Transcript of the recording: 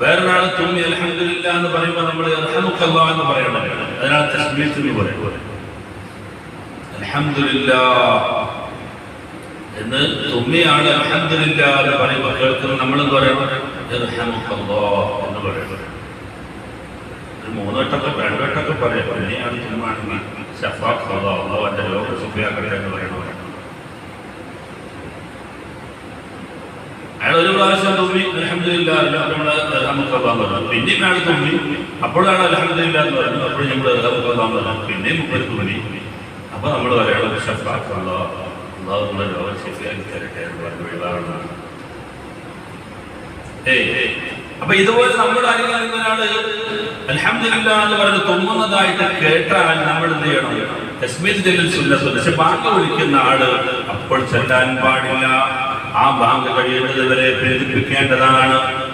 വേറൊരാള് തുമ്മി അൽഹംദുലില്ലാ എന്ന് പറയുമ്പോൾ നമ്മൾ യർഹമുക്കല്ലാഹ് എന്ന് പറയണം. അതിനാണ് തസ്ബീഹ് എന്ന് പറയുന്നത്. അൽഹംദുലില്ലാ എന്ന് തുമ്മിയാണ് അൽഹംദുലില്ലാ എന്ന് പറയുമ്പോൾ കേൾക്കുന്നത് നമ്മൾ പറയണം യർഹമുക്കല്ലാഹ് എന്ന് പറയണം. ഒരു 3 വട്ടമൊക്കെ 2 വട്ടമൊക്കെ പറയാം. പിന്നെയാണ് തുമ്മാണെങ്കിൽ ശഫാഖ് അല്ലാഹ് അവന്റെ രോഗം സുഖയാക്കട്ടെ എന്ന് പറയണം. അയാൾ ഒരു പ്രാവശ്യം തുമ്മി അൽഹംദുലില്ലാ നമ്മൾ യർഹമുക്കല്ലാഹ് എന്ന് പറഞ്ഞു. പിന്നെയും അയാൾ തുമ്മി, അപ്പോഴാണ് അൽഹംദുലില്ലാ എന്ന് പറയുന്നത്. അപ്പോഴും നമ്മൾ യർഹമുക്കല്ലാഹ് എന്ന് പറഞ്ഞു. പിന്നെയും മുപ്പത് തുമ്മി. അപ്പൊ നമ്മൾ പറയണം ശഫാഖ് അല്ലാഹ് അല്ലാഹുവിന്റെ രോഗം ശരിയാക്കി തരട്ടെ എന്ന് പറഞ്ഞു എഴുതാറുണ്ട്. അപ്പൊ ഇതുപോലെ നമ്മുടെ അനുകരിക്കുന്നൊരാള് അൽഹംദുലില്ലാ എന്ന് പറഞ്ഞ് തുമ്മുന്നതായിട്ട് കേട്ടാൽ നമ്മൾ എന്ത് ചെയ്യണം? തസ്ബീഹ് ചൊല്ലൽ സുന്നത്തുണ്ട്. പക്ഷെ ബാങ്ക് വിളിക്കുന്ന ആള് അപ്പോൾ ചെല്ലാൻ പാടില്ല. ആ ബാങ്ക് കഴിയുന്നത് വരെ പ്രേരിപ്പിക്കേണ്ടതാണ്.